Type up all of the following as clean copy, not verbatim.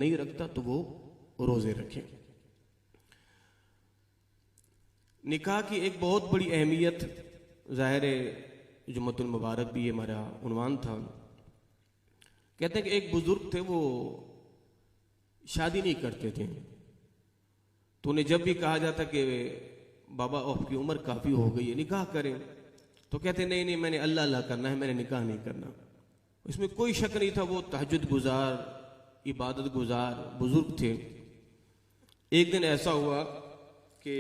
नहीं रखता तो वो रोजे रखे। निकाह की एक बहुत बड़ी अहमियत, ज़ाहिर है जुम्मतुल मुबारक भी हमारा उन्वान था। कहते हैं कि एक बुजुर्ग थे, वो शादी नहीं करते थे, तो उन्हें जब भी कहा जाता कि बाबा आपकी उम्र काफ़ी हो गई है, निकाह करें, तो कहते नहीं नहीं मैंने अल्लाह अल्लाह करना है, मैंने निकाह नहीं करना। इसमें कोई शक नहीं था, वो तहज्जुद गुजार, इबादत गुजार बुजुर्ग थे। एक दिन ऐसा हुआ कि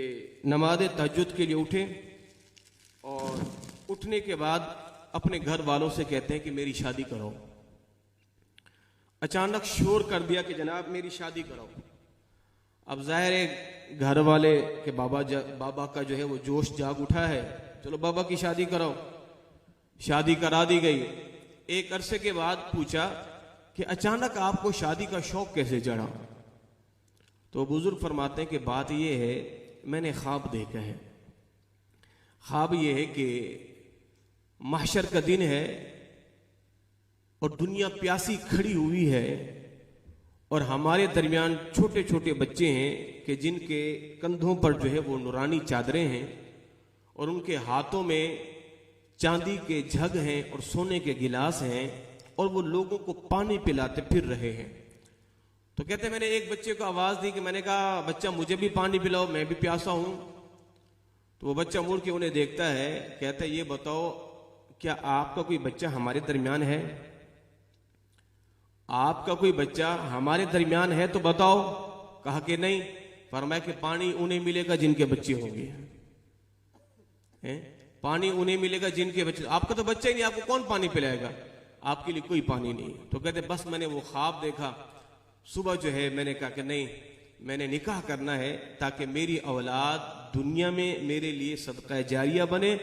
नमाज तहज्जुद के लिए उठे और उठने के बाद अपने घर वालों से कहते हैं कि मेरी शादी कराओ। अचानक शोर कर दिया कि जनाब मेरी शादी कराओ। अब जाहिर है घर वाले के बाबा का जो है वो जोश जाग उठा है, चलो बाबा की शादी कराओ। शादी करा दी गई। एक अरसे के बाद पूछा कि अचानक आपको शादी का शौक कैसे चढ़ा? तो बुजुर्ग फरमाते हैं कि बात यह है, मैंने ख्वाब देखा है। ख्वाब यह है कि महशर का दिन है और दुनिया प्यासी खड़ी हुई है और हमारे दरमियान छोटे छोटे बच्चे हैं कि जिनके कंधों पर जो है वो नूरानी चादरें हैं और उनके हाथों में चांदी के जग हैं और सोने के गिलास हैं और वो लोगों को पानी पिलाते फिर रहे हैं। तो कहते मैंने एक बच्चे को आवाज दी कि मैंने कहा बच्चा मुझे भी पानी पिलाओ, मैं भी प्यासा हूं। तो वो बच्चा मुड़ के उन्हें देखता है, कहता है ये बताओ क्या आपका कोई बच्चा हमारे दरमियान है? आपका कोई बच्चा हमारे दरमियान है तो बताओ। कहा कि नहीं। फरमाया कि पानी उन्हें मिलेगा जिनके बच्चे होंगे, पानी उन्हें मिलेगा जिनके बच्चे। आपका तो बच्चा ही नहीं, आपको कौन पानी पिलाएगा? आपके लिए कोई पानी नहीं। तो कहते बस मैंने वो ख्वाब देखा, सुबह जो है मैंने कहा कि नहीं मैंने निकाह करना है ताकि मेरी औलाद दुनिया में मेरे लिए सदका जारिया बने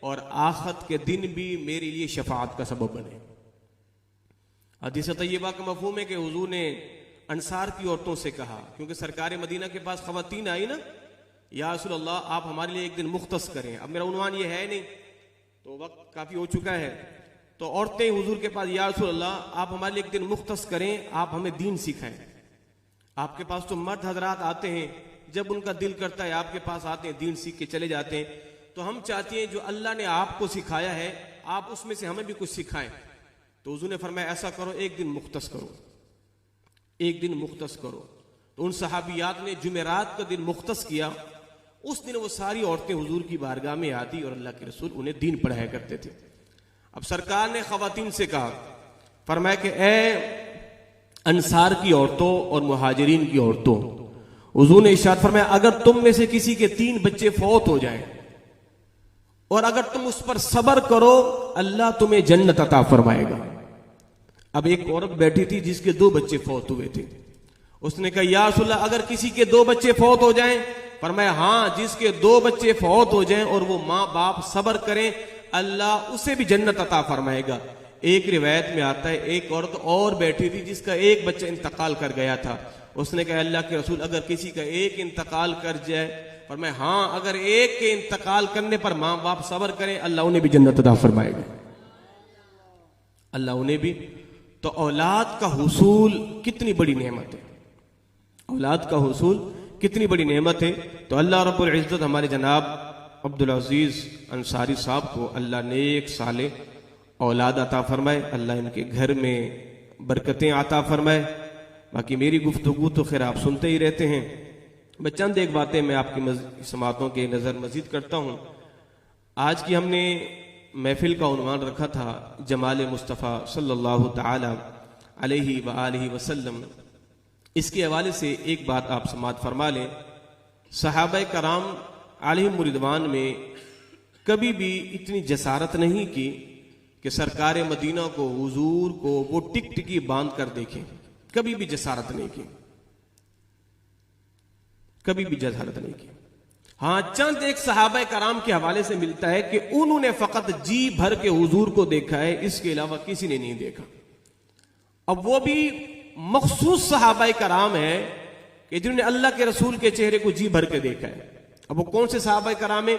और आखिरत के दिन भी मेरे लिए शफाअत का सबब बने। हदीस तय्यबा का मफहूम है कि हुजूर ने अंसार की औरतों से कहा, क्योंकि सरकार मदीना के पास खवातीन आई ना, या रसूल अल्लाह आप हमारे लिए एक दिन मुख्तस करें। अब मेरा उन्वान ये है नहीं, तो वक्त काफी हो चुका है। तो औरतें हुजूर के पास, या रसूल अल्लाह आप हमारे लिए एक दिन मुख्तस करें, आप हमें दीन सिखाएं। आपके पास तो मर्द हजरात आते हैं, जब उनका दिल करता है आपके पास आते हैं, दीन सीख के चले जाते हैं। तो हम चाहते हैं जो अल्लाह ने आपको सिखाया है आप उसमें से हमें भी कुछ सिखाएं। तो हुजूर ने फरमाया ऐसा करो, एक दिन मुख्तस करो, एक दिन मुख्तस करो। तो उन सहाबियात ने जुमेरात का दिन मुख्तस किया। उस दिन वो सारी औरतें हुजूर की बारगाह में आती और अल्लाह के रसूल उन्हें दीन पढ़ाया करते थे। अब सरकार ने खवातीन से कहा, फरमाया कि ए अंसार की औरतों और मुहाजिरीन की औरतों, हुजूर ने इरशाद फरमाया अगर तुम में से किसी के 3 बच्चे फौत हो जाएं और अगर तुम उस पर सब्र करो अल्लाह तुम्हें जन्नत अता फरमाएगा। अब एक औरत बैठी थी जिसके 2 बच्चे फौत हुए थे। उसने कहा या रसूल अल्लाह अगर किसी के 2 बच्चे फौत हो जाएं? फरमाया हाँ, जिसके 2 बच्चे फौत हो जाएं और वो माँ बाप सब्र करें अल्लाह उसे भी जन्नत अता फरमाएगा। एक रिवायत में आता है एक औरत और बैठी थी जिसका एक बच्चा इंतकाल कर गया था। उसने कहा अल्लाह के रसूल अगर किसी का एक इंतकाल कर जाए? फरमाया हाँ, अगर एक के इंतकाल करने पर माँ बाप सब्र करें अल्लाह उन्हें भी जन्नत अता फरमाएगा, अल्लाह उन्हें भी। तो औलाद का हुसूल कितनी बड़ी नेमत है, औलाद का हुसूल कितनी बड़ी नेमत है। तो अल्लाह रब्बुल इज्जत हमारे जनाब अब्दुल अजीज अंसारी साहब को अल्लाह नेक साले औलाद अता फरमाए, अल्लाह इनके घर में बरकतें अता फरमाए। बाकी मेरी गुफ्तगू तो खैर आप सुनते ही रहते हैं, मैं चंद एक बातें मैं आपकी समातों के नज़र मजीद करता हूँ। आज की हमने महफिल का उन्वान रखा था जमाल मुस्तफ़ा सल्लल्लाहु ताला अलैहि व आलिहि वसल्लम। इसके हवाले से एक बात आप समात फरमा लें, सहाबाए कराम अलैहिम रिदवान में कभी भी इतनी जसारत नहीं की कि सरकार मदीना को हुजूर को वो टिकटिकी बांध कर देखें, कभी भी जसारत नहीं की, कभी भी जसारत नहीं की। हाँ, चंद एक सहाबाए कराम के हवाले से मिलता है कि उन्होंने फकत जी भर के हुजूर को देखा है, इसके अलावा किसी ने नहीं देखा। अब वो भी मखसूस सहाबाए कराम है कि जिन्होंने अल्लाह के रसूल के चेहरे को जी भर के देखा है। अब वो कौन से सहाबाए कराम है?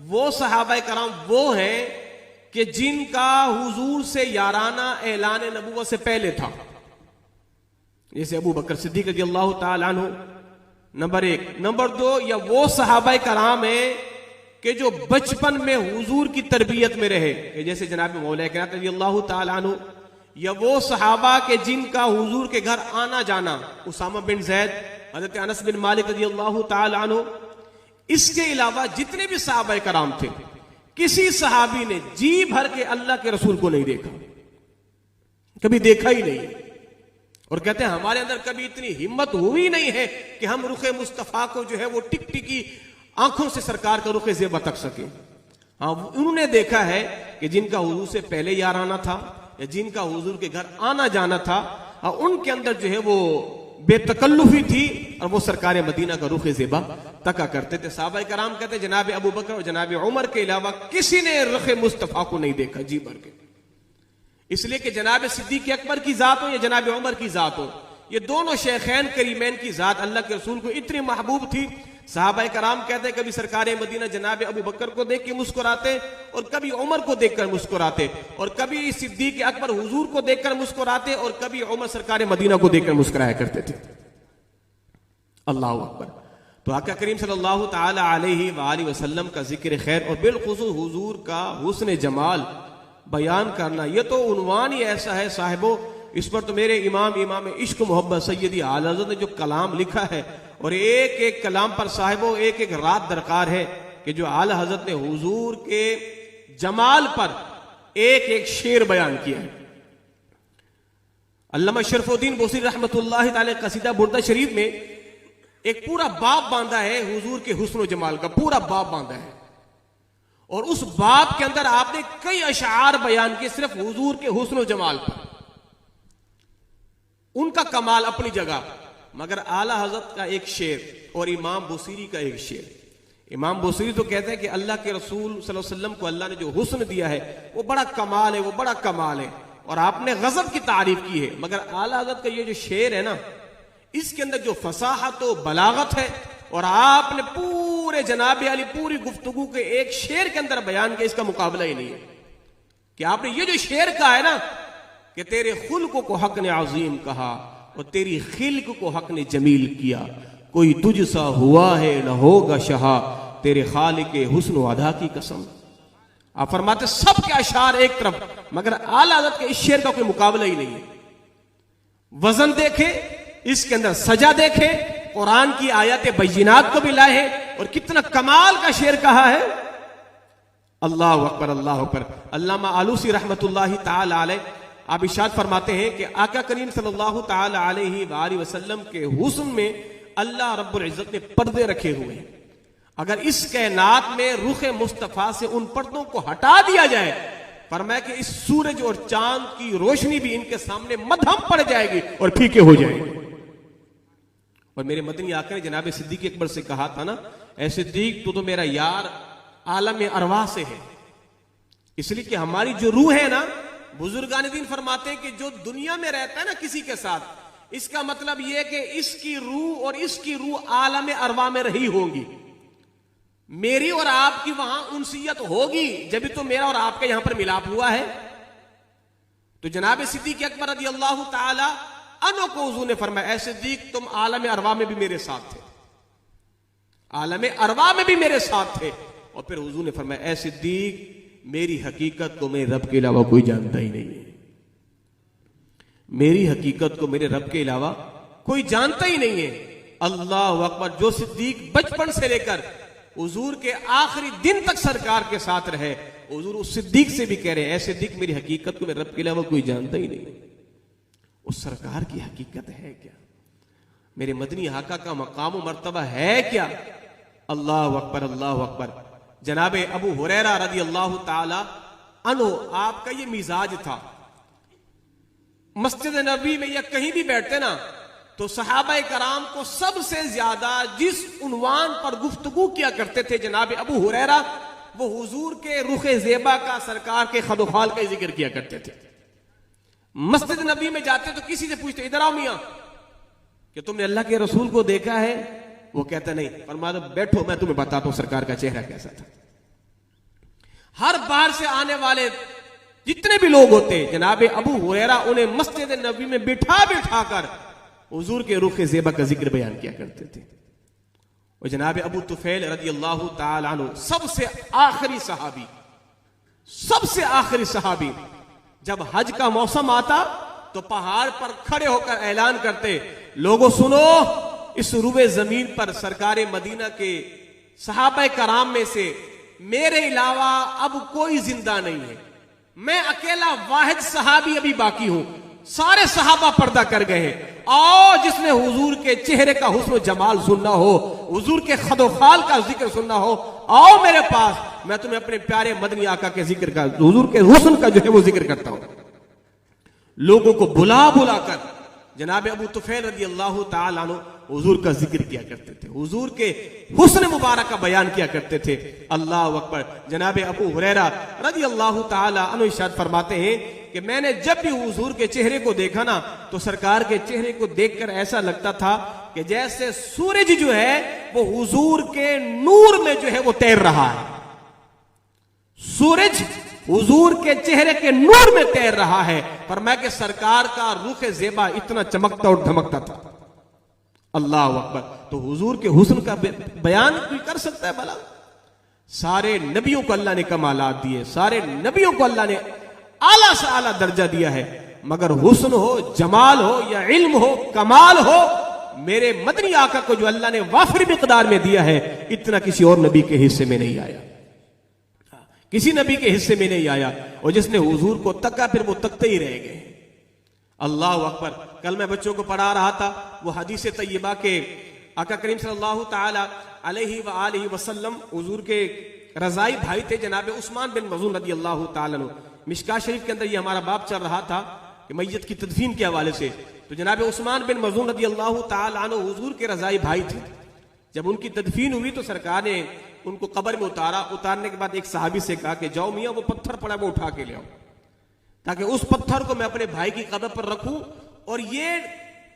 वो सहाबाए कराम वो हैं कि जिनका हुजूर से याराना ऐलान नबुव्वत से पहले था, जैसे अबू बकर सिद्दीक रज़ियल्लाहु ताला अन्हु, नंबर 1। नंबर 2, या वो सहाबाए कराम है कि जो बचपन में हुजूर की तरबियत में रहे, जैसे जनाब मौला किरात रज़ियल्लाहु ताला अन्हु, या वो सहाबा के जिनका हुजूर के घर आना जाना, उसामा बिन जैद, हजरत अनस बिन मालिक रज़ियल्लाहु ताला अन्हु। इसके अलावा जितने भी सहाबाए कराम थे, किसी सहाबी ने जी भर के अल्लाह के रसूल को नहीं देखा, कभी देखा ही नहीं। और कहते हैं हमारे अंदर कभी इतनी हिम्मत हुई नहीं है कि हम रुखे मुस्तफा को जो है वो टिक टिकी आंखों से सरकार का रुखे ज़ेबा तक सके। हाँ, उन्होंने देखा है कि जिनका हुजूर से पहले याराना था या जिनका हुजूर के घर आना जाना था, उनके अंदर जो है वो बेतकल्लुफी थी और वो सरकार मदीना का रुखे ज़ेबा तका करते थे। सहाबाए कराम कहते जनाब अबू बकर और जनाब उमर के अलावा किसी ने रुखे मुस्तफा को नहीं देखा जी भर के। इसलिए कि जनाब सिद्दीक अकबर की जात हो या जनाब उमर की जात हो, ये दोनों शेखैन करीमैन की जात अल्लाह के रसूल को इतनी महबूब थी। सहाबाए कराम कहते कभी सरकार मदीना जनाब अबू बकर को देख के मुस्कुराते और कभी उमर को देखकर मुस्कुराते और कभी सिद्दीक अकबर हुजूर को देखकर मुस्कुराते और कभी उमर सरकार मदीना को देखकर मुस्कुराया करते थे। अल्लाह अकबर। तो आका करीम सल्लल्लाहु ताला अलैहि वालैहि वसल्लम का जिक्र खैर और बिलखुसूस हुजूर का हुस्न जमाल बयान करना, यह तो उन्वान ही ऐसा है साहिबो, इस पर तो मेरे इमाम इश्क मोहब्बत सैयदी आला हज़रत ने जो कलाम लिखा है, और एक एक कलाम पर साहिबो एक एक रात दरकार है कि जो आला हज़रत ने हुजूर के जमाल पर एक एक शेर बयान किया है। अल्लामा शरफुद्दीन बोसी रहमतुल्लाह अलैह कसीदा बुर्दा शरीफ में एक पूरा बाब बांधा है हुजूर के हुस्न और जमाल का, पूरा बाब बांधा है। और उस बाब के अंदर आपने कई अशार बयान किए सिर्फ हुजूर के हुस्न और जमाल पर, उनका कमाल अपनी जगह, मगर आला हजरत का एक शेर और इमाम बुसीरी का एक शेर। इमाम बुसीरी तो कहते हैं कि अल्लाह के रसूल सल्लल्लाहु अलैहि वसल्लम को अल्लाह ने जो हुस्न दिया है वो बड़ा कमाल है, वो बड़ा कमाल है, और आपने गजब की तारीफ की है। मगर आला हजरत का ये जो शेर है ना, इसके अंदर जो फसाहत और बलागत है, और आपने पूरे जनाबे वाली पूरी गुफ्तगू के एक शेर के अंदर बयान किया, इसका मुकाबला ही नहीं है। कि आपने ये जो शेर कहा है ना कि तेरे खुल्क को हक ने अजीम कहा और तेरी खिल्क को हक ने जमील किया, कोई तुझसा हुआ है न होगा शहा, तेरे खालिक हुस्न अदा की कसम। आप फरमाते सबके अशार एक तरफ, मगर आला हज़रत के इस शेर का कोई मुकाबला ही नहीं है। वजन देखे, इसके अंदर सजा देखे, कुरान की आयत बैजिनात को भी लाए हैं, और कितना कमाल का शेर कहा है। अल्लाह अकबर, अल्लाह अकबर। अल्लामा आलूसी रहमतुल्लाहि ताला अलैह आप इरशाद फरमाते हैं कि आका करीम सल्लल्लाहु ताला अलैहि वसल्लम के हुस्न में अल्लाह रब्बुल इज्जत ने पर्दे रखे हुए हैं। अगर इस कायनात में रुखे मुस्तफा से उन पर्दों को हटा दिया जाए, फरमाया कि इस सूरज और चांद की रोशनी भी इनके सामने मध्यम पड़ जाएगी और फीके हो जाएगी। और मेरे मदनी आका ने जनाब सिद्दीक अकबर से कहा था ना, ऐ सिद्दीक तू तो मेरा यार आलम अरवाह से है, इसलिए कि हमारी जो रूह है ना, बुजुर्गान दीन फरमाते हैं कि जो दुनिया में रहता है ना किसी के साथ, इसका मतलब यह कि इसकी रूह और इसकी रूह आलम अरवाह में रही होगी। मेरी और आपकी वहां उनसियत होगी जब तो मेरा और आपका यहां पर मिलाप हुआ है। तो जनाब सिद्दीक अकबर रज़ी अल्लाह ताला अन्हु को हुजूर ने फरमाया, ऐ सिद्दीक तुम आलम अरवाह में भी मेरे साथ थे, आलम अरवाह में भी मेरे साथ थे। और फिर हुजूर ने फरमाया, ऐ सिद्दीक मेरी हकीकत को मेरे रब के अलावा कोई जानता ही नहीं है, मेरी हकीकत को मेरे रब के अलावा कोई जानता ही नहीं है। अल्लाह अकबर। जो सिद्दीक बचपन से लेकर हुजूर के आखिरी दिन तक सरकार के साथ रहे, हुजूर उस सिद्दीक से भी कह रहे हैं, ऐ सिद्दीक मेरी हकीकत को मेरे रब के अलावा कोई जानता ही नहीं। उस सरकार की हकीकत है क्या? मेरे मदनी आका का मकाम मर्तबा है क्या? अल्लाह अकबर, अल्लाह अकबर। जनाबे अबू हुरैरा रज़ी अल्लाह ताला अन्हु, आपका ये मिजाज था, मस्जिद नबी में या कहीं भी बैठते ना तो सहाबाए कराम को सबसे ज्यादा जिस उन्वान पर गुफ्तगू किया करते थे जनाब अबू हुरैरा, वो हुजूर के रुखे ज़ेबा का, सरकार के खदोखाल का जिक्र किया करते थे। मस्जिद नबी में जाते तो किसी से पूछते, इधर आओ मियां, कि तुमने अल्लाह के रसूल को देखा है? वो कहता नहीं। फरमाया बैठो मैं तुम्हें बताता हूं सरकार का चेहरा कैसा था। हर बार से आने वाले जितने भी लोग होते, जनाब अबू हुरैरा उन्हें मस्जिद नबी में बिठा बिठा कर हुजूर के रुख ज़ेबा का जिक्र बयान किया करते थे। और जनाब अबू तुफैल रज़ियल्लाहु ताला अन्हु सबसे आखिरी सहाबी जब हज का मौसम आता तो पहाड़ पर खड़े होकर ऐलान करते, लोगों सुनो, इस रुबे जमीन पर सरकारे मदीना के सहाबा कराम में से मेरे अलावा अब कोई जिंदा नहीं है, मैं अकेला वाहिद सहाबी अभी बाकी हूं, सारे सहाबा पर्दा कर गए हैं। और जिसने हुजूर के चेहरे का हुस्न जमाल सुनना हो, हुजूर के खदोखाल का जिक्र सुनना हो, आओ मेरे पास, मैं तुम्हें अपने प्यारे मदनी आका के जिक्र का, हुजूर के हुस्न का जो है वो जिक्र करता हूं। लोगों को बुला बुलाकर जनाब अबू तुफैल रज़ियल्लाहु ताला अन्हु हुजूर का जिक्र किया करते थे, हुजूर के हुस्न मुबारक का बयान किया करते थे। अल्लाह अकबर। जनाब अबू हुरैरा रज़ियल्लाहु ताला अन्हु इरशाद फरमाते हैं कि मैंने जब भी हुजूर के चेहरे को देखा ना तो सरकार के चेहरे को देखकर ऐसा लगता था कि जैसे सूरज जो है वो हुजूर के नूर में जो है वो तैर रहा है, सूरज हुजूर के चेहरे के नूर में तैर रहा है। फरमाया कि सरकार का रुख ज़ेबा इतना चमकता और धमकता था। अल्लाह अकबर। तो हुजूर के हुस्न का बयान कोई कर सकता है भला? सारे नबियों को अल्लाह ने कमालात दिए, सारे नबियों को अल्लाह ने आला से आला दर्जा दिया है, मगर हुस्न हो, जमाल हो या इल्म हो, कमाल हो, मेरे मदनी आका को जो अल्लाह ने वाफिर मिकदार में दिया है, इतना किसी और नबी के हिस्से में नहीं आया, किसी नबी के हिस्से में नहीं आया। और जिसने हुजूर को तका फिर वो तकते ही रह गए। अल्लाह अकबर। कल मैं बच्चों को पढ़ा रहा था वो हदीस तय्यबा के आका करीम सल्लल्लाहु ताला अलैहि व आलिहि वसल्लम हुजूर के रजाई भाई थे जनाब उस्मान बिन मज़ून रज़ियल्लाहु ताला अन्हु। मिशकात शरीफ के अंदर ये हमारा बाब चल रहा था कि मैयत की तदफीन के हवाले से, तो जनाब उस्मान बिन मज़ून रज़ियल्लाहु ताला अन्हु हुजूर के रजाई भाई थे। जब उनकी तदफीन हुई तो सरकार ने उनको कब्र में उतारा। उतारने के बाद एक सहाबी से कहा कि जाओ मियां वो पत्थर पड़ा वो उठा के ले आओ, ताकि उस पत्थर को मैं अपने भाई की कब्र पर रखूं और ये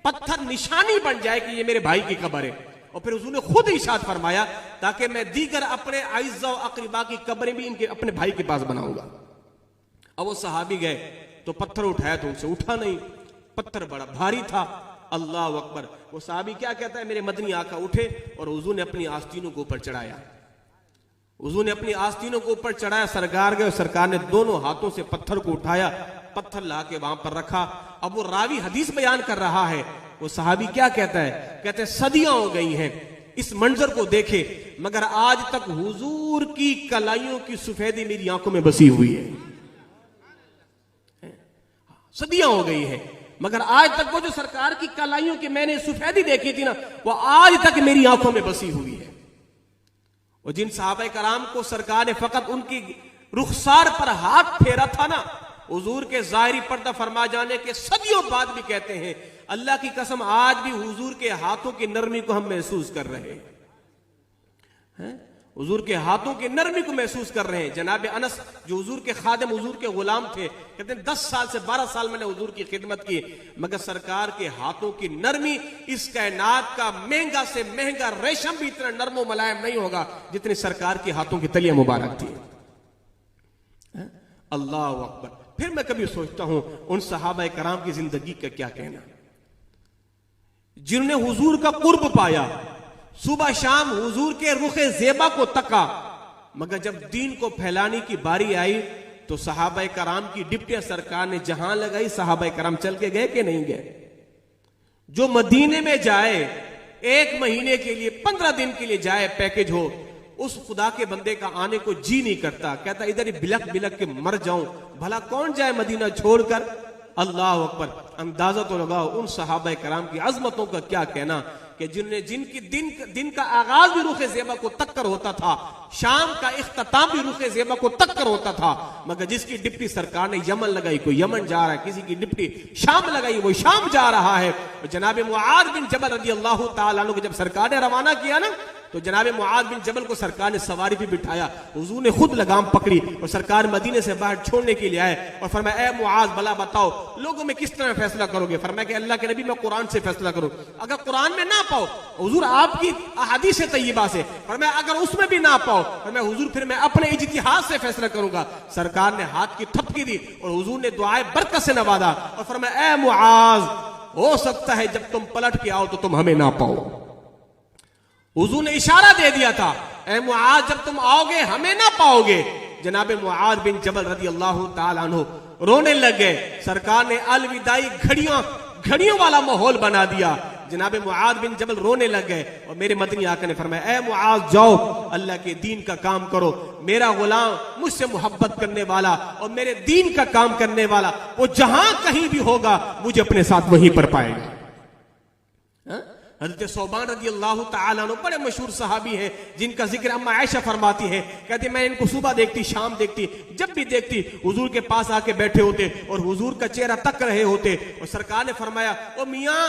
पत्थर निशानी बन जाए कि ये मेरे भाई की कब्र है। और फिर हुजूर ने खुद इरशाद फरमाया ताकि मैं दीगर अपने आइज़ा व अक़रीबा की कब्रें भी इनके अपने भाई के पास बनाऊंगा। अब वो सहाबी गए तो पत्थर उठाया तो उनसे उठा नहीं, पत्थर बड़ा भारी था। अल्लाह अकबर। वो सहाबी क्या कहता है, मेरे मदनी आका उठे और हुजूर ने अपनी आस्तीनों को ऊपर चढ़ाया, हुजूर ने अपनी आस्तीनों को ऊपर चढ़ाया। सरकार गए, सरकार ने दोनों हाथों से पत्थर को उठाया, पत्थर ला के वहां पर रखा। अब वो रावी हदीस बयान कर रहा है, वो सहाबी क्या कहता है, कहते हैं सदियां हो गई हैं इस मंजर को देखे, मगर आज तक हुजूर की कलाइयों की सफेदी मेरी आंखों में बसी हुई है। सदियां हो गई है मगर आज तक वो जो सरकार की कलाइयों की मैंने सफेदी देखी थी ना, वो आज तक मेरी आंखों में बसी हुई है। और जिन सहाबा कराम को सरकार ने फकत उनकी रुखसार पर हाथ फेरा था ना, हुजूर के जाहिरी पर्दा फरमा जाने के सदियों बाद भी कहते हैं, अल्लाह की कसम आज भी हुजूर के हाथों की नरमी को हम महसूस कर रहे हैं, हुजूर के हाथों की नरमी को महसूस कर रहे हैं। जनाब अनस जो हुजूर के खादिम, हुजूर के गुलाम थे, कहते हैं 10 साल से 12 साल मैंने हुजूर की खिदमत की, मगर सरकार के हाथों की नरमी, इस कायनात का महंगा से महंगा रेशम भी इतना नरमो मुलायम नहीं होगा जितनी सरकार के हाथों की तलियां मुबारक थी। अल्लाह अकबर। फिर मैं कभी सोचता हूं उन सहाबा कराम की जिंदगी का क्या कहना, जिन्होंने हुजूर का कुर्ब पाया, सुबह शाम हुजूर के रुखे ज़ेबा को तका, मगर जब दीन को फैलाने की बारी आई तो सहाबा कराम की डिप्टियां सरकार ने जहां लगाई, सहाबा कराम चल के गए कि नहीं गए? जो मदीने में जाए 1 महीने के लिए, 15 दिन के लिए जाए, पैकेज हो, उस खुदा के बंदे का आने को जी नहीं करता, कहता इधर ही बिलक बिलक के मर जाऊं, भला कौन जाए मदीना छोड़कर। अल्लाह अकबर। अंदाजा तो लगाओ उन सहाबा कराम की अजमतों का क्या कहना कि जिनकी दिन का आगाज भी रुखे ज़ेबा को तक कर होता था, शाम का इख्तिताम भी रुखे ज़ेबा को तक कर होता था, मगर जिसकी डिप्टी सरकार ने यमन लगाई, कोई यमन जा रहा है, किसी की डिप्टी शाम लगाई, वो शाम जा रहा है। जनाब मुआज बिन जबल रज़ियल्लाहु ताला अन्हु को जब सरकार ने रवाना किया ना, तो जनाब मुआज बिन जबल को सरकार ने सवारी पे बिठाया, हुजूर ने खुद लगाम पकड़ी और सरकार मदीने से बाहर छोड़ने के लिए आए और फरमाया, ए मुआज भला बताओ लोगों में किस तरह फैसला करोगे? फरमाया कि अल्लाह के नबी मैं कुरान से फैसला करूं। अगर कुरान में ना पाओ, हुजूर आपकी अहादीस तय्यबा से। फरमाया अगर उसमें भी ना पाओ, फरमाया हुजूर फिर मैं अपने इज्तिहाद से फैसला करूंगा। सरकार ने हाथ की थपकी दी और हुजूर ने दुआए बरकत से नवाजा और फरमाया, ए मुआज हो सकता है जब तुम पलट के आओ तो तुम हमें ना पाओ। हुजूर ने इशारा दे दिया था, ए मुआज जब तुम आओगे हमें ना पाओगे। जनाबे मुआज बिन जबल रज़ी अल्लाह ताला अन्हु रोने लग गए। सरकार ने अलविदाई घड़ियों वाला माहौल बना दिया। जनाबे मुआज बिन जबल रोने लग गए और मेरे मदनी आका ने फरमाया, ए मुआज जाओ अल्लाह के दीन का काम करो। मेरा गुलाम मुझसे मोहब्बत करने वाला और मेरे दीन का काम करने वाला वो जहां कहीं भी होगा मुझे अपने साथ वहीं पर पाएगा। हज़रत सौबान रज़ी अल्लाह ताला अन्हु बड़े मशहूर सहाबी हैं जिनका जिक्र अम्मा आयशा फरमाती है, कहती मैं इनको सुबह देखती, शाम देखती, जब भी देखती हुजूर के पास आके बैठे होते और हुजूर का चेहरा तक रहे होते। और सरकार ने फरमाया, ओ मियाँ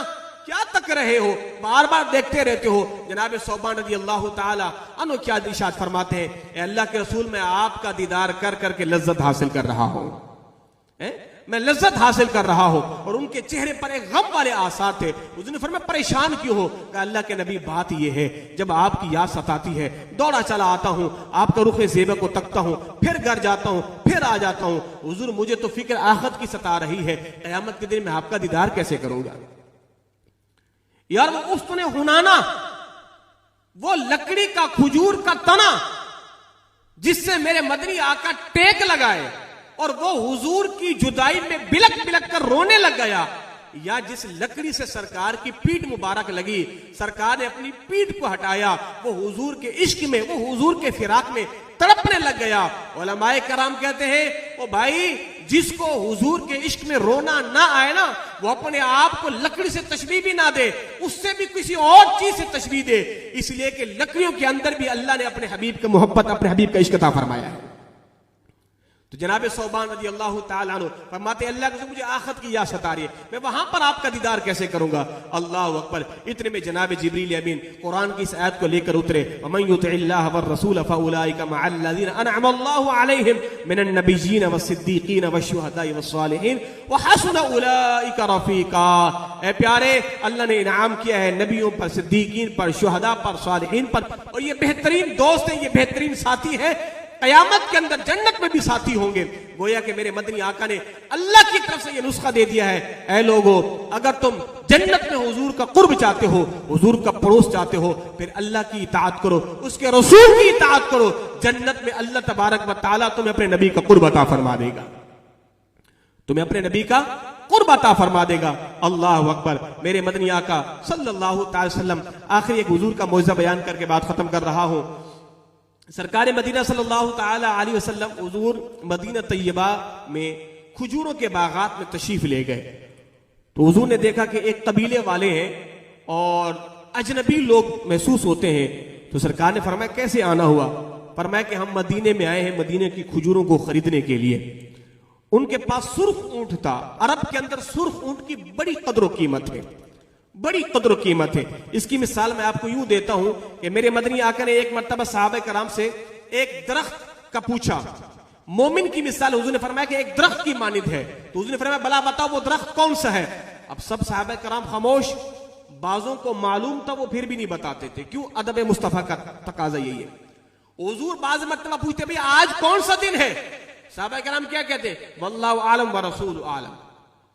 क्या तक रहे हो, बार बार देखते रहते हो। जनाब सौबान रज़ी अल्लाह ताला अन्हु क्या इरशाद फरमाते हैं, ए अल्लाह के रसूल मैं आपका दीदार कर करके लज्जत हासिल कर रहा हूं, मैं लज्जत हासिल कर रहा हूं। और उनके चेहरे पर एक गम वाले आसार थे। उसने फरमाया परेशान क्यों हो? कहा अल्लाह के नबी बात यह है जब आपकी याद सताती है दौड़ा चला आता हूं, आपका रुख ज़ेबा को तकता हूं, फिर घर जाता हूं, फिर आ जाता हूं। हुजूर मुझे तो फिक्र आखिरत की सता रही है, क़यामत के दिन मैं आपका दीदार कैसे करूंगा। यार वो उस्तने हुनाना, वो लकड़ी का खजूर का तना जिससे मेरे मदनी आका टेक लगाए और वो हुजूर की जुदाई में बिलक बिलक कर रोने लग गया, या जिस लकड़ी से सरकार की पीठ मुबारक लगी, सरकार ने अपनी पीठ को हटाया, वो हुजूर के इश्क में, वो हुजूर के फिराक में तड़पने लग गया। उलमाए कराम कहते हैं, ओ भाई जिसको हुजूर के इश्क में रोना ना आए ना, वो अपने आप को लकड़ी से तशबीह भी ना दे, उससे भी किसी और चीज से तशबीह दे, इसलिए कि लकड़ियों के अंदर भी अल्लाह ने अपने हबीब की मोहब्बत, अपने हबीब का इश्क अता फरमाया है। तो जनाब सौबान रज़ी अल्लाह ताला अन्हु फरमाते अल्लाह के मुझे आखिरत की याद सता रही है, मैं वहां पर आपका दीदार कैसे करूंगा। अल्लाह अकबर। इतने में जनाब जिब्रील अमीन कुरान की इस आयत को लेकर उतरे, वमन युतिइल्लाह व रसूल फउलाइका मअल्लज़ीना अनअम अल्लाहु अलैहिम मिनन नबिय्यीन वस्सिद्दीकीन वश्शुहदाई वस्सालिहीन व हसुन उलाइका रफीका। ए प्यारे, अल्लाह ने इनाम किया है नबियों पर, सिद्दीकीन पर, शुहदा पर, सालिहीन पर, और ये बेहतरीन दोस्त हैं, ये बेहतरीन साथी है, कयामत के अंदर जन्नत में भी साथी होंगे। गोया कि मेरे मदनी आका ने अल्लाह की तरफ से यह नुस्खा दे दिया है, ऐ लोगों अगर तुम जन्नत में हुजूर का कुर्ब चाहते हो, हुजूर का पड़ोस चाहते हो, फिर अल्लाह की इताअत करो, उसके रसूल की इताअत करो। जन्नत में अल्लाह तबारक व तआला तुम्हें अपने नबी का कुर्ब अता फरमा देगा, तुम्हें अपने नबी का कुर्ब अता फरमा देगा। अल्लाह अकबर। मेरे मदनी आका सल्लल्लाहु अलैहि वसल्लम, आखिरी एक हुजूर का मौजज़ा बयान करके बात खत्म कर रहा हूं। सरकार मदीना सल्लल्लाहु ताला अलैहि वसल्लम हुजूर मदीना तैयबा में खजूरों के बागात में तशरीफ ले गए, तो हुजूर ने देखा कि एक कबीले वाले हैं और अजनबी लोग महसूस होते हैं। तो सरकार ने फरमाया कैसे आना हुआ? फरमाया कि हम मदीने में आए हैं मदीने की खजूरों को खरीदने के लिए। उनके पास सुर्ख ऊंट था। अरब के अंदर सुर्ख ऊंट की बड़ी कदर कीमत है, बड़ी कदर कीमत है। इसकी मिसाल मैं आपको यूं देता हूं कि मेरे मदनी आका ने एक मर्तबा सहाबा कराम से एक दरख्त का पूछा। मोमिन की मिसाल हुजूर ने फरमाया कि एक दरख्त की मानिंद है। तो हुजूर ने फरमाया भला बताओ वो दरख्त कौन सा है? अब सब सहाबा कराम खामोश, बाजों को मालूम था वो फिर भी नहीं बताते थे। क्यों? अदब मुस्तफा का तकाजा यही है। हुजूर बाज मर्तबा पूछते भाई आज कौन सा दिन है? सहाबा कराम क्या कहते? वल्लाहु आलम व रसूल आलम।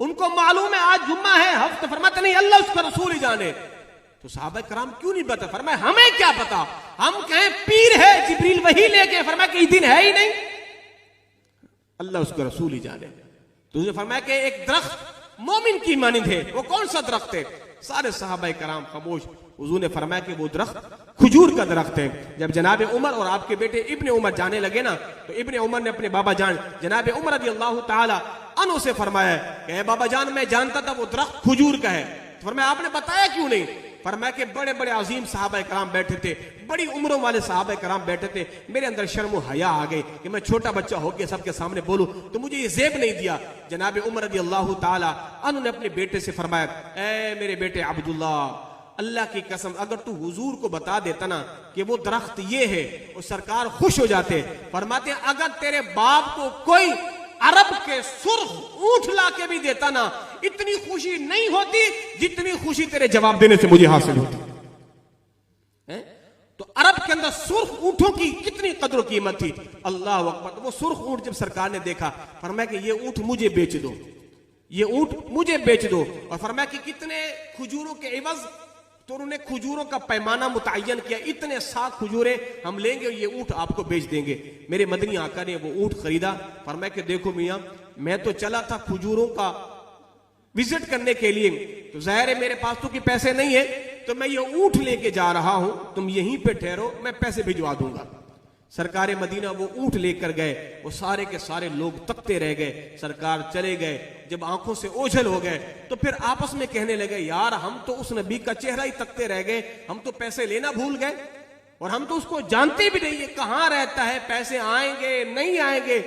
उनको मालूम है आज जुम्मा है, हफ्ते। फरमाते नहीं अल्लाह उसका रसूल ही जाने। तो सहाबा कराम क्यों नहीं बता? फरमाया हमें क्या पता, हम कहें पीर है जिब्रील वही लेके। फरमाया कि दिन है ही नहीं, अल्लाह उसका रसूल ही जाने। तो उसने फरमाया कि एक दरख्त मोमिन की मानिंद है, वो कौन सा दरख्त है? सारे सहाबा कराम खामोश। हुजूर ने फरमाया कि वो दरख्त खजूर का दरख्त है। जब जनाब उमर और आपके बेटे इब्ने उमर जाने लगे ना, तो इब्ने उमर ने अपने बाबा जान जनाब उमर रज़ी अल्लाह ताला अन्हु से फरमाया कि बाबा जान मैं जानता था वो दरख्त खजूर का है। तो फरमाया आपने बताया क्यों नहीं? फरमाया कि बड़े बड़े अजीम सहाबा कराम बैठे थे, बड़ी उम्रों वाले सहाबा कराम बैठे थे, मेरे अंदर शर्म हया आ गई कि मैं छोटा बच्चा होकर सबके सामने बोलूं, तो मुझे ये ज़ेब नहीं दिया। जनाब उमर रज़ी अल्लाह ताला अन्हु ने अपने बेटे से फरमाया, ऐ मेरे बेटे अब्दुल्ला, अल्लाह की कसम अगर तू हुजूर को बता देता ना कि वो दरख्त ये है, और सरकार खुश हो जाते। फरमाते अगर तेरे बाप को कोई अरब के सुर्ख ऊंट ला के भी देता ना, इतनी खुशी नहीं होती जितनी खुशी तेरे जवाब देने से मुझे हासिल होती है। तो अरब के अंदर सुर्ख ऊंटों की कितनी कदर कीमत थी। अल्लाह अकबर। वो सुर्ख ऊंट जब सरकार ने देखा, फरमाया कि ये ऊंट मुझे बेच दो। ये ऊंट मुझे बेच दो। और फरमाया कि कितने खजूरों के एवज, तो उन्होंने खजूरों का पैमाना मुतय्यन किया, इतने 100 खजूरें हम लेंगे और ये ऊंट आपको बेच देंगे। मेरे मदनी आका ने वो ऊंट खरीदा। फरमाया कि देखो मियां, मैं तो चला था खजूरों का विजिट करने के लिए, तो जाहिर है मेरे पास तो कि पैसे नहीं है, तो मैं ये ऊंट लेके जा रहा हूं, तुम यहीं पे ठहरो, मैं पैसे भिजवा दूंगा। सरकार मदीना वो ऊंट लेकर गए, वो सारे के सारे लोग तकते रह गए। सरकार चले गए, जब आंखों से ओझल हो गए तो फिर आपस में कहने लगे, यार हम तो उस नबी का चेहरा ही तकते रह गए, हम तो पैसे लेना भूल गए और हम तो उसको जानते भी नहीं है कहां रहता है, पैसे आएंगे नहीं आएंगे,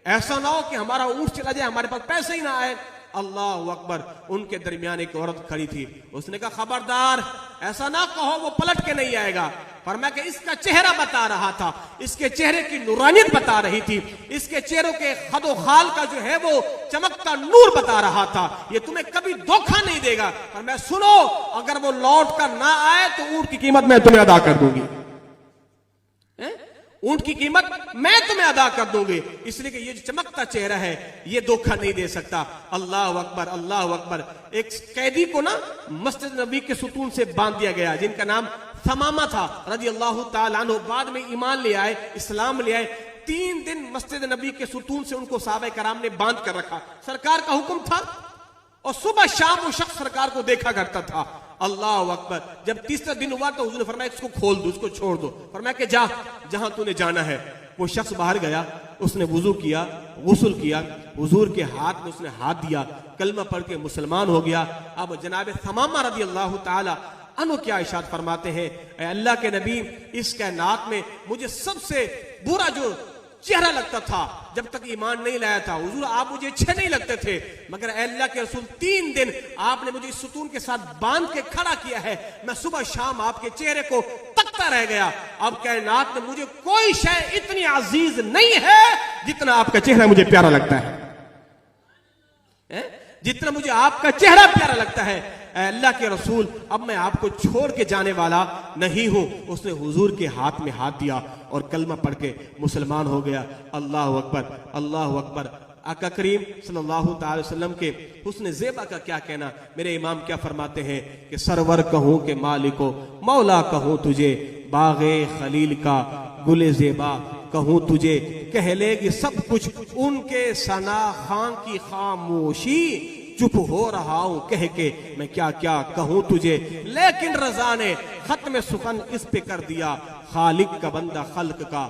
ऐसा ना हो कि हमारा ऊंट चला जाए, हमारे पास पैसे ही ना आए। अल्लाह अकबर। उनके दरमियान एक औरत खड़ी थी, उसने कहा खबरदार ऐसा ना कहो, वो पलट के नहीं आएगा। फरमाया कि इसका चेहरा बता रहा था, इसके चेहरे की नूरानियत बता रही थी, इसके चेहरों के खदो खाल का जो है वो चमकता नूर बता रहा था, ये तुम्हें कभी धोखा नहीं देगा। फरमाया सुनो, अगर वो लौट कर ना आए तो ऊंट की कीमत मैं तुम्हें अदा कर दूंगी, ऊंट की कीमत मैं तुम्हें अदा कर दूंगी, इसलिए कि ये जो चमकता चेहरा है ये धोखा नहीं दे सकता। अल्लाह अकबर, अल्लाह अकबर। एक कैदी को ना मस्जिद नबी के सुतून से बांध दिया गया, जिनका नाम समामा था रजी अल्लाह ताला अन्हु, बाद में ईमान ले आए, इस्लाम ले आए। 3 दिन मस्जिद नबी के सुतून से उनको साहबे कराम ने बांध कर रखा, सरकार का हुक्म था, और सुबह शाम वो शख्स सरकार को देखा करता था। अल्लाह अकबर। जब तीसरा दिन हुआ तो हुजूर ने फरमाया इसको खोल दो, इसको छोड़ दो। फरमाया कि जा जहां तूने जाना है। वो शख्स बाहर गया, उसने वुजू किया, गुस्ल किया, हुजूर के हाथ में उसने हाथ दिया, कलमा पढ़ के मुसलमान हो गया। अब जनाब समामा रज़ी अल्लाह ताला अन्हु क्या इरशाद फरमाते हैं, ऐ अल्लाह के नबी, इस कायनात में मुझे सबसे बुरा जो चेहरा लगता था जब तक ईमान नहीं लाया था, हुजूर आप मुझे अच्छे नहीं लगते थे, मगर अल्लाह के रसूल 3 दिन आपने मुझे इस सुतून के साथ बांध के खड़ा किया है, मैं सुबह शाम आपके चेहरे को तकता रह गया। अब कायनात में मुझे कोई शय इतनी अजीज नहीं है जितना आपका चेहरा मुझे प्यारा लगता है, जितना मुझे आपका चेहरा प्यारा लगता है। अल्लाह के रसूल, अब मैं आपको छोड़ के जाने वाला नहीं हूं। उसने हुजूर के हाथ में हाथ दिया और कलमा पढ़ के मुसलमान हो गया। अल्लाह अकबर, अल्लाह अकबर। आका करीम सल्लल्लाहु अलैहि वसल्लम के हुस्न ज़ेबा का क्या कहना। मेरे इमाम क्या फरमाते हैं कि सरवर कहूं के मालिको, मौला कहूं तुझे, बागे खलील का गुले ज़ेबा कहूं तुझे, कह लेगी सब कुछ उनके सना खां की खामोशी, चुप हो रहा हूं कह के मैं क्या क्या कहूं तुझे। लेकिन रजा ने खत्म सुखन इस पे कर दिया, खालिक का बंदा खल्क का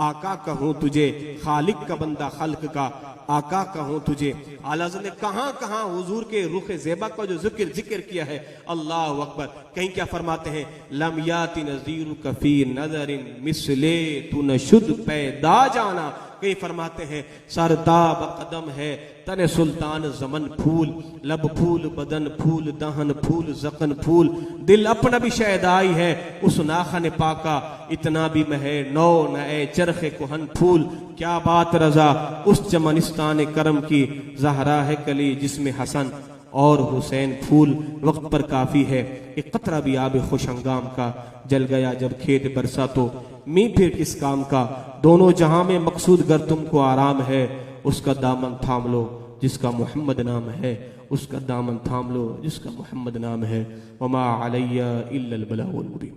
आका कहूं तुझे, खालिक का बंदा खल्क का आका कहूं तुझे। आला ने कहां कहां हुजूर के रुख ज़ेबा का जो जिक्र किया है। अल्लाह अकबर। कहीं क्या फरमाते हैं, लम याति नज़ीरु कफी नज़रिन मिसले तू न शुद्ध पैदा जाना। कहीं फरमाते हैं, सरताब कदम है तने सुल्तान जमन फूल, लब फूल बदन फूल, दहन फूल जकन फूल, दिल अपना भी शैदाई है उस नाखन पाका, इतना भी महे नौ नए चरखे कुहन फूल। क्या बात रजा उस चमनिस्तान करम की, जहरा है कली जिसमें हसन और हुसैन फूल। वक्त पर काफी है, एक कतरा भी आब खुश हंगाम का, जल गया जब खेत बरसा तो मी फिर किस काम का। दोनों जहां में मकसूद गर तुमको आराम है, उसका दामन थाम लो जिसका मोहम्मद नाम है, उसका दामन थाम लो जिसका मोहम्मद नाम है। वमा अलैया इल्लल बलागुल मुबीन।